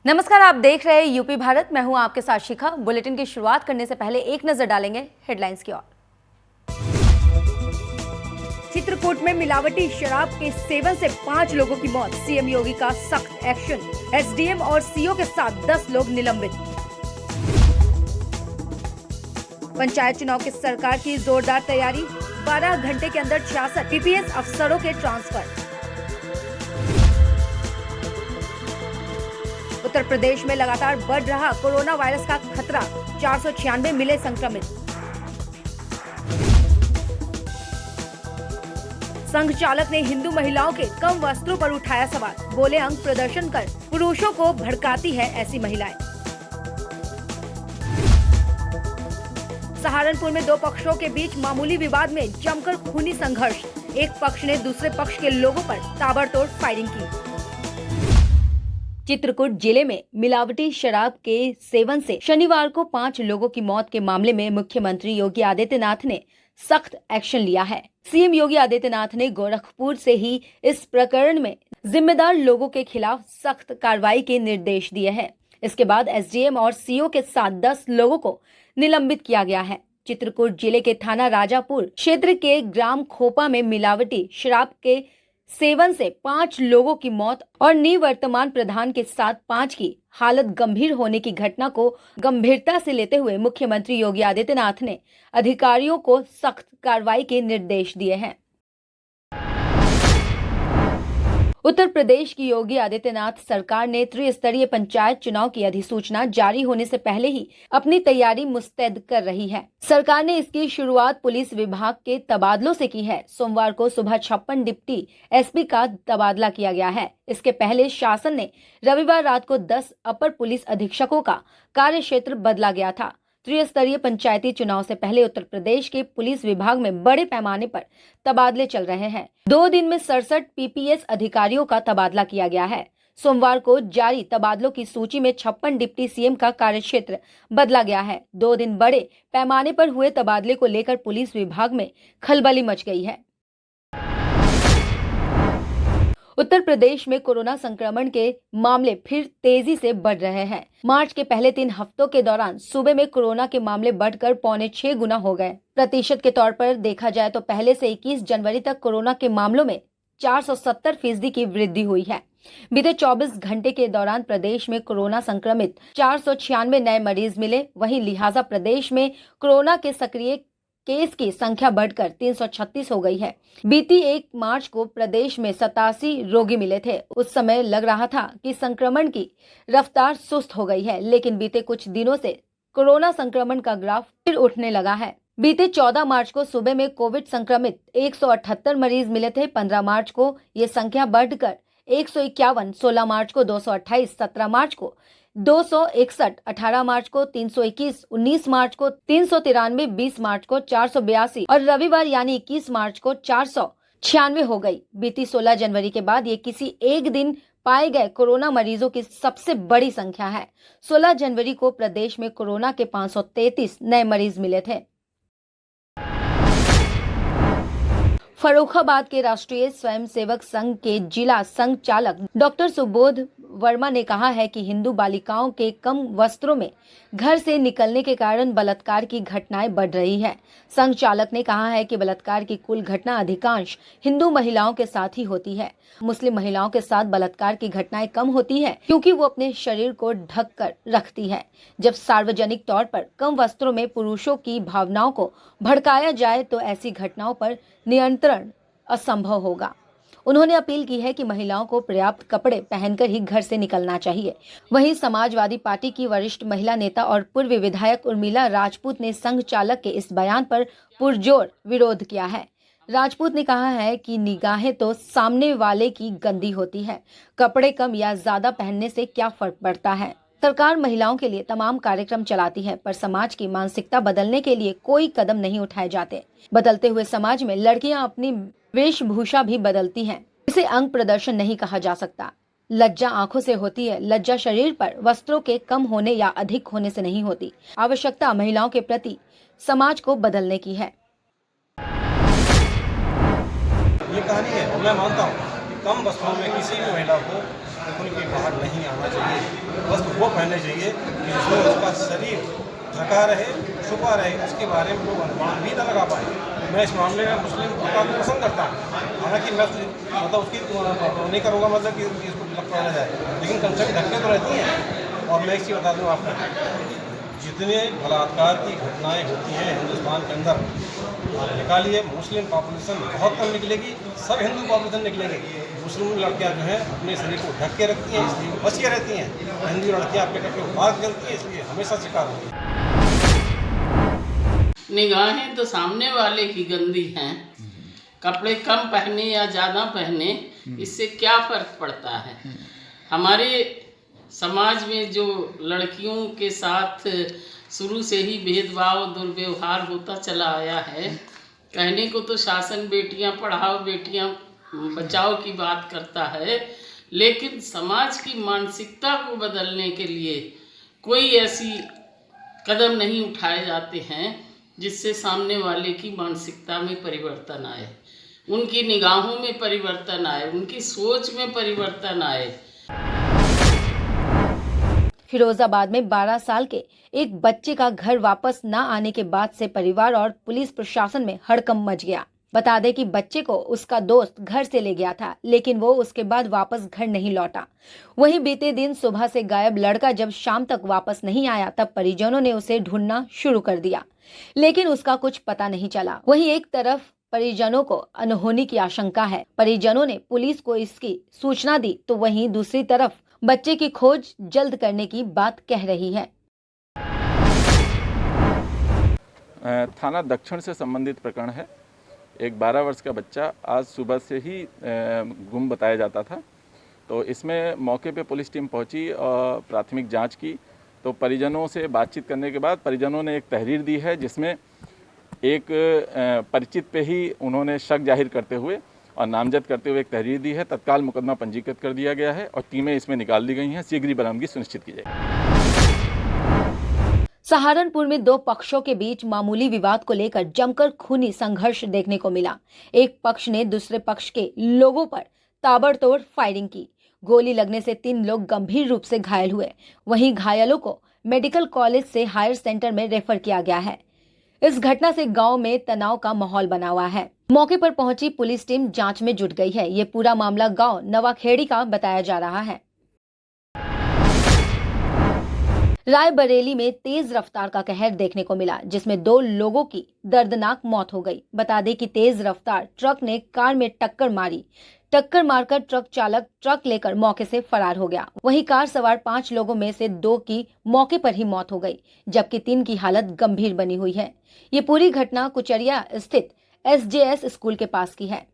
नमस्कार, आप देख रहे हैं यूपी भारत। मैं हूं आपके साथ शिखा। बुलेटिन की शुरुआत करने से पहले एक नजर डालेंगे हेडलाइंस की ओर। चित्रकूट में मिलावटी शराब के सेवन से 5 लोगों की मौत, सीएम योगी का सख्त एक्शन। एसडीएम और सीओ के साथ 10 लोग निलंबित। पंचायत चुनाव की सरकार की जोरदार तैयारी, 12 घंटे के अंदर 66 पीपीएस अफसरों के ट्रांसफर। उत्तर प्रदेश में लगातार बढ़ रहा कोरोना वायरस का खतरा, 496 मिले संक्रमित। संघ चालक ने हिंदू महिलाओं के कम वस्त्रों पर उठाया सवाल, बोले अंग प्रदर्शन कर पुरुषों को भड़काती है ऐसी महिलाएं। सहारनपुर में 2 पक्षों के बीच मामूली विवाद में जमकर खूनी संघर्ष, एक पक्ष ने दूसरे पक्ष के लोगों पर ताबड़तोड़ फायरिंग की। चित्रकूट जिले में मिलावटी शराब के सेवन से शनिवार को 5 लोगों की मौत के मामले में मुख्यमंत्री योगी आदित्यनाथ ने सख्त एक्शन लिया है। सीएम योगी आदित्यनाथ ने गोरखपुर से ही इस प्रकरण में जिम्मेदार लोगों के खिलाफ सख्त कार्रवाई के निर्देश दिए हैं। इसके बाद एसडीएम और सीओ के साथ 10 लोगों को निलंबित किया गया है। चित्रकूट जिले के थाना राजापुर क्षेत्र के ग्राम खोपा में मिलावटी शराब के सेवन से 5 लोगों की मौत और निवर्तमान प्रधान के साथ 5 की हालत गंभीर होने की घटना को गंभीरता से लेते हुए मुख्यमंत्री योगी आदित्यनाथ ने अधिकारियों को सख्त कार्रवाई के निर्देश दिए हैं। उत्तर प्रदेश की योगी आदित्यनाथ सरकार ने त्रिस्तरीय पंचायत चुनाव की अधिसूचना जारी होने से पहले ही अपनी तैयारी मुस्तैद कर रही है। सरकार ने इसकी शुरुआत पुलिस विभाग के तबादलों से की है। सोमवार को सुबह 56 डिप्टी एसपी का तबादला किया गया है। इसके पहले शासन ने रविवार रात को 10 अपर पुलिस अधीक्षकों का कार्यक्षेत्र बदला गया था। त्रिस्तरीय पंचायती चुनाव से पहले उत्तर प्रदेश के पुलिस विभाग में बड़े पैमाने पर तबादले चल रहे हैं। 2 दिन में 67 पीपीएस अधिकारियों का तबादला किया गया है। सोमवार को जारी तबादलों की सूची में 56 डिप्टी सीएम का कार्यक्षेत्र बदला गया है। 2 दिन बड़े पैमाने पर हुए तबादले को लेकर पुलिस विभाग में खलबली मच गई है। उत्तर प्रदेश में कोरोना संक्रमण के मामले फिर तेजी से बढ़ रहे हैं। मार्च के पहले 3 हफ्तों के दौरान सूबे में कोरोना के मामले बढ़कर 6.25 गुना हो गए। प्रतिशत के तौर पर देखा जाए तो पहले से 21 जनवरी तक कोरोना के मामलों में 470% की वृद्धि हुई है। बीते 24 घंटे के दौरान प्रदेश में कोरोना संक्रमित 496 नए मरीज मिले। वहीं लिहाजा प्रदेश में कोरोना के सक्रिय केस की संख्या बढ़कर 336 हो गई है। बीती 1 मार्च को प्रदेश में 87 रोगी मिले थे। उस समय लग रहा था कि संक्रमण की रफ्तार सुस्त हो गई है, लेकिन बीते कुछ दिनों से कोरोना संक्रमण का ग्राफ फिर उठने लगा है। बीते 14 मार्च को सूबे में कोविड संक्रमित 178 मरीज मिले थे। 15 मार्च को ये संख्या बढ़कर 151, 16 मार्च को 228, 17 मार्च को 261, 18 मार्च को 321, 19 मार्च को 393, 20 मार्च को 482 और रविवार यानी 21 मार्च को 496 हो गई। बीती 16 जनवरी के बाद ये किसी एक दिन पाए गए कोरोना मरीजों की सबसे बड़ी संख्या है। 16 जनवरी को प्रदेश में कोरोना के 533 नए मरीज मिले थे। फर्रुखाबाद के राष्ट्रीय स्वयंसेवक संघ के जिला संघ चालक डॉक्टर सुबोध वर्मा ने कहा है कि हिंदू बालिकाओं के कम वस्त्रों में घर से निकलने के कारण बलात्कार की घटनाएं बढ़ रही है। संघ चालक ने कहा है कि बलात्कार की कुल घटना अधिकांश हिंदू महिलाओं के साथ ही होती है। मुस्लिम महिलाओं के साथ बलात्कार की घटनाएं कम होती है क्योंकि वो अपने शरीर को ढक कर रखती है। जब सार्वजनिक तौर पर कम वस्त्रों में पुरुषों की भावनाओं को भड़काया जाए तो ऐसी घटनाओं पर नियंत्रण असंभव होगा। उन्होंने अपील की है कि महिलाओं को पर्याप्त कपड़े पहनकर ही घर से निकलना चाहिए। वहीं समाजवादी पार्टी की वरिष्ठ महिला नेता और पूर्व विधायक उर्मिला राजपूत ने संघ चालक के इस बयान पर पुरजोर विरोध किया है। राजपूत ने कहा है कि निगाहें तो सामने वाले की गंदी होती है, कपड़े कम या ज्यादा पहनने से क्या फर्क पड़ता है। सरकार महिलाओं के लिए तमाम कार्यक्रम चलाती है, पर समाज की मानसिकता बदलने के लिए कोई कदम नहीं उठाए जाते। बदलते हुए समाज में लड़कियां अपनी वेशभूषा भी बदलती हैं। इसे अंग प्रदर्शन नहीं कहा जा सकता। लज्जा आंखों से होती है। लज्जा शरीर पर वस्त्रों के कम होने या अधिक होने से नहीं होती। आवश्यकता महिलाओं के प्रति समाज को बदलने की है। ये कहानी है। मैं मानता हूँ कि कम वस्त्रों में किसी भी महिला को खुल के बाहर नहीं आना चाहिए। वस्त्र वो पहनने चाहिए जिसमें उसका शरीर ढका रहे, छुपा रहे, उसके बारे में लोग अनुमान भी न लगा पाए। मैं इस मामले में मुस्लिम को पसंद करता हूँ, हालांकि मैं मतलब उसकी नहीं करूँगा मतलब कि इसको पहना जाए, लेकिन कम से कम ढकने तो रहती हैं। और मैं एक चीज़ बता दूँ आपको, जितने बलात्कार की घटनाएं होती हैं हिंदुस्तान के अंदर, आप निकालिए मुस्लिम पॉपुलेशन बहुत कम निकलेगी, सब हिंदू पॉपुलेशन निकलेंगे। मुस्लिम लड़कियां जो हैं अपने शरीर को ढक के रखती हैं, इसलिए बच के रहती हैं। हिंदू लड़कियां अपने कपड़े उतार के चलती हैं, इसलिए हमेशा शिकार होती हैं। निगाहें तो सामने वाले की गंदी हैं, कपड़े कम पहने या ज़्यादा पहने इससे क्या फ़र्क पड़ता है। हमारे समाज में जो लड़कियों के साथ शुरू से ही भेदभाव दुर्व्यवहार होता चला आया है, कहने को तो शासन बेटियां पढ़ाओ बेटियां बचाओ की बात करता है, लेकिन समाज की मानसिकता को बदलने के लिए कोई ऐसी कदम नहीं उठाए जाते हैं जिससे सामने वाले की मानसिकता में परिवर्तन आए, उनकी निगाहों में परिवर्तन आए, उनकी सोच में परिवर्तन आए। फिरोजाबाद में 12 साल के एक बच्चे का घर वापस न आने के बाद से परिवार और पुलिस प्रशासन में हड़कंप मच गया। बता दें कि बच्चे को उसका दोस्त घर से ले गया था, लेकिन वो उसके बाद वापस घर नहीं लौटा। वहीं बीते दिन सुबह से गायब लड़का जब शाम तक वापस नहीं आया, तब परिजनों ने उसे ढूंढना शुरू कर दिया, लेकिन उसका कुछ पता नहीं चला। वहीं एक तरफ परिजनों को अनहोनी की आशंका है, परिजनों ने पुलिस को इसकी सूचना दी, तो वहीं दूसरी तरफ बच्चे की खोज जल्द करने की बात कह रही है। थाना दक्षिण से संबंधित प्रकरण है। एक 12 वर्ष का बच्चा आज सुबह से ही गुम बताया जाता था, तो इसमें मौके पे पुलिस टीम पहुंची और प्राथमिक जांच की। तो परिजनों से बातचीत करने के बाद परिजनों ने एक तहरीर दी है, जिसमें एक परिचित पे ही उन्होंने शक जाहिर करते हुए और नामजद करते हुए एक तहरीर दी है। तत्काल मुकदमा पंजीकृत कर दिया गया है और टीमें इसमें निकाल दी गई हैं। शीघ्र ही बरामदगी सुनिश्चित की जाएगी। सहारनपुर में दो पक्षों के बीच मामूली विवाद को लेकर जमकर खूनी संघर्ष देखने को मिला। एक पक्ष ने दूसरे पक्ष के लोगों पर ताबड़तोड़ फायरिंग की। गोली लगने से 3 लोग गंभीर रूप से घायल हुए। वहीं घायलों को मेडिकल कॉलेज से हायर सेंटर में रेफर किया गया है। इस घटना से गांव में तनाव का माहौल बना हुआ है। मौके पर पहुंची पुलिस टीम जांच में जुट गई है। ये पूरा मामला गांव नवाखेड़ी का बताया जा रहा है। रायबरेली में तेज रफ्तार का कहर देखने को मिला, जिसमें 2 लोगों की दर्दनाक मौत हो गई। बता दें कि तेज रफ्तार ट्रक ने कार में टक्कर मारी। टक्कर मारकर ट्रक चालक ट्रक लेकर मौके से फरार हो गया। वहीं कार सवार 5 लोगों में से 2 की मौके पर ही मौत हो गई, जबकि 3 की हालत गंभीर बनी हुई है। ये पूरी घटना कुचरिया स्थित SJS स्कूल के पास की है।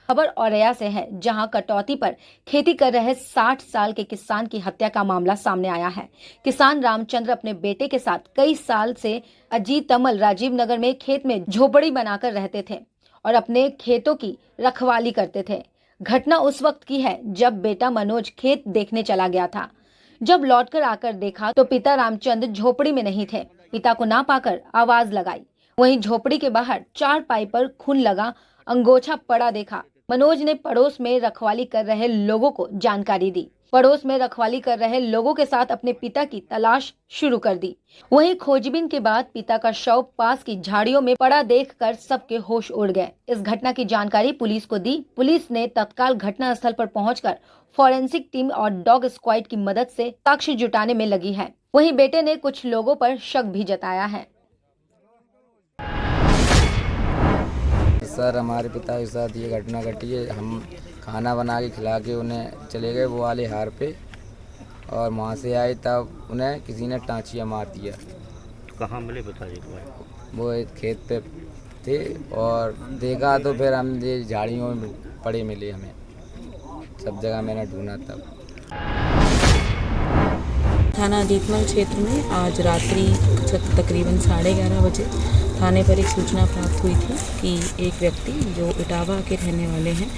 खबर औरैया से है, जहां कटौती पर खेती कर रहे 60 साल के किसान की हत्या का मामला सामने आया है। किसान रामचंद्र अपने बेटे के साथ कई साल से अजीत तमल राजीव नगर में खेत में झोपड़ी बनाकर रहते थे और अपने खेतों की रखवाली करते थे। घटना उस वक्त की है जब बेटा मनोज खेत देखने चला गया था। जब लौटकर आकर देखा तो पिता रामचंद्र झोपड़ी में नहीं थे। पिता को ना पाकर आवाज लगाई। वहीं झोपड़ी के बाहर चारपाई पर खून लगा अंगोछा पड़ा देखा। मनोज ने पड़ोस में रखवाली कर रहे लोगों को जानकारी दी। पड़ोस में रखवाली कर रहे लोगों के साथ अपने पिता की तलाश शुरू कर दी। वहीं खोजबीन के बाद पिता का शव पास की झाड़ियों में पड़ा देखकर सबके होश उड़ गए। इस घटना की जानकारी पुलिस को दी। पुलिस ने तत्काल घटनास्थल पर पहुंचकर फॉरेंसिक टीम और डॉग स्क्वाड की मदद से साक्ष्य जुटाने में लगी है। वहीं बेटे ने कुछ लोगों पर शक भी जताया है। सर, हमारे पिता के साथ ये घटना घटी है। हम खाना बना के खिला के उन्हें चले गए वो वाले हार पे, और वहाँ से आए तब उन्हें किसी ने टाँचिया मार दिया। कहाँ मिले बताइए? वो एक खेत पे थे और देखा तो फिर हम ये झाड़ियों में पड़े मिले। हमें सब जगह मैंने ढूंढा। तब थाना अजीतमल क्षेत्र में आज रात्रि तकरीबन 11:30 बजे थाने पर एक सूचना प्राप्त हुई थी कि एक व्यक्ति जो इटावा के रहने वाले हैं,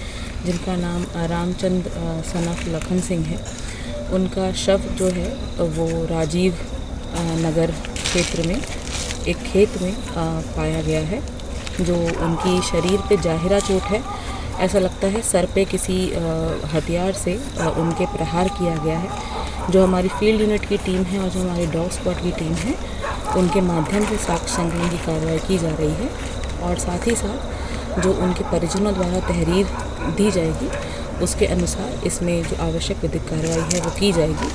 जिनका नाम रामचंद्र सनफ लखन सिंह है, उनका शव जो है वो राजीव नगर क्षेत्र में एक खेत में पाया गया है। जो उनकी शरीर पे जाहिरा चोट है, ऐसा लगता है सर पे किसी हथियार से उनके प्रहार किया गया है। जो हमारी फील्ड यूनिट की टीम है और जो हमारी डॉग स्क्वाड की टीम है, उनके माध्यम से साक्ष्य संकलन की कार्रवाई की जा रही है और साथ ही साथ जो उनके परिजनों द्वारा तहरीर दी जाएगी उसके अनुसार इसमें जो आवश्यक विधिक कार्रवाई है वो की जाएगी।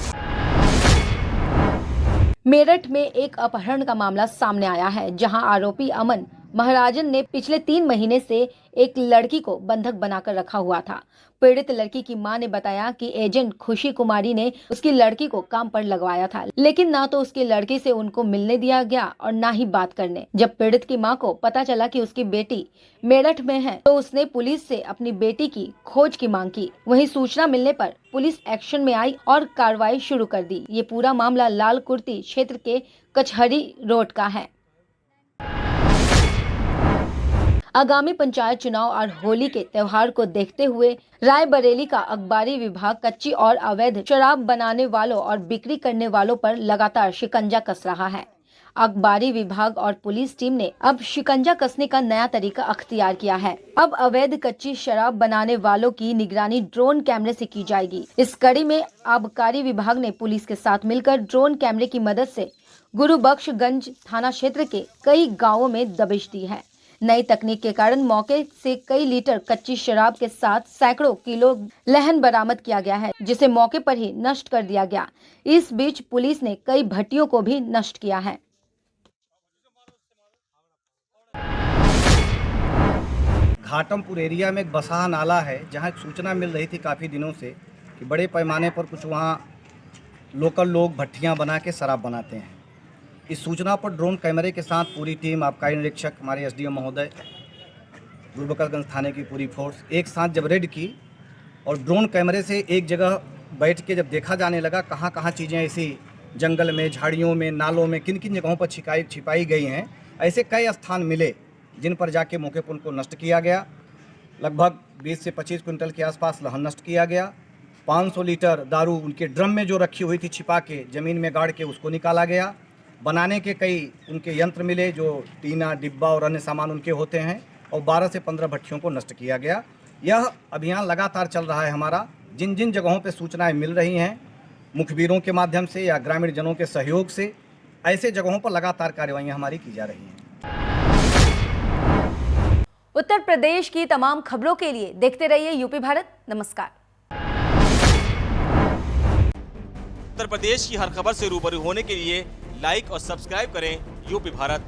मेरठ में एक अपहरण का मामला सामने आया है, जहां आरोपी अमन महाराजन ने पिछले 3 महीने से एक लड़की को बंधक बनाकर रखा हुआ था। पीड़ित लड़की की मां ने बताया कि एजेंट खुशी कुमारी ने उसकी लड़की को काम पर लगवाया था, लेकिन ना तो उसकी लड़की से उनको मिलने दिया गया और ना ही बात करने। जब पीड़ित की मां को पता चला कि उसकी बेटी मेरठ में है, तो उसने पुलिस से अपनी बेटी की खोज की मांग की। वहीं सूचना मिलने पर पुलिस एक्शन में आई और कार्रवाई शुरू कर दी। ये पूरा मामला लाल कुर्ती क्षेत्र के कचहरी रोड का है। आगामी पंचायत चुनाव और होली के त्योहार को देखते हुए रायबरेली का अखबारी विभाग कच्ची और अवैध शराब बनाने वालों और बिक्री करने वालों पर लगातार शिकंजा कस रहा है। अखबारी विभाग और पुलिस टीम ने अब शिकंजा कसने का नया तरीका अख्तियार किया है। अब अवैध कच्ची शराब बनाने वालों की निगरानी ड्रोन कैमरे से की जाएगी। इस कड़ी में आबकारी विभाग ने पुलिस के साथ मिलकर ड्रोन कैमरे की मदद से गुरुबख्शगंज थाना क्षेत्र के कई गाँवों में दबिश दी है। नई तकनीक के कारण मौके से कई लीटर कच्ची शराब के साथ सैकड़ों किलो लहन बरामद किया गया है, जिसे मौके पर ही नष्ट कर दिया गया। इस बीच पुलिस ने कई भट्टियों को भी नष्ट किया है। घाटमपुर एरिया में एक बसाह नाला है, जहां एक सूचना मिल रही थी काफ़ी दिनों से कि बड़े पैमाने पर कुछ वहां लोकल लोग भट्टियां बना के शराब बनाते हैं। इस सूचना पर ड्रोन कैमरे के साथ पूरी टीम, आबकारी निरीक्षक, हमारे एसडीएम महोदय, गुरुबख्शगंज थाने की पूरी फोर्स एक साथ जब रेड की और ड्रोन कैमरे से एक जगह बैठ के जब देखा जाने लगा कहाँ कहाँ चीज़ें ऐसी जंगल में, झाड़ियों में, नालों में, किन किन जगहों पर छिपाई गई हैं, ऐसे कई स्थान मिले जिन पर जाके मौके पर उनको नष्ट किया गया। लगभग 20 से 25 क्विंटल के आसपास लहन नष्ट किया गया। 500 लीटर दारू उनके ड्रम में जो रखी हुई थी छिपा के ज़मीन में गाड़ के उसको निकाला गया। बनाने के कई उनके यंत्र मिले जो टीना, डिब्बा और अन्य सामान उनके होते हैं और 12 से 15 भट्टियों को नष्ट किया गया। यह अभियान लगातार चल रहा है हमारा। जिन जिन जगहों पर सूचनाएं मिल रही हैं मुखबिरों के माध्यम से या ग्रामीण जनों के सहयोग से, ऐसे जगहों पर लगातार कार्रवाइयाँ हमारी की जा रही हैं। उत्तर प्रदेश की तमाम खबरों के लिए देखते रहिए यूपी भारत। नमस्कार। उत्तर प्रदेश की हर खबर से रूबरू होने के लिए लाइक और सब्सक्राइब करें यूपी भारत।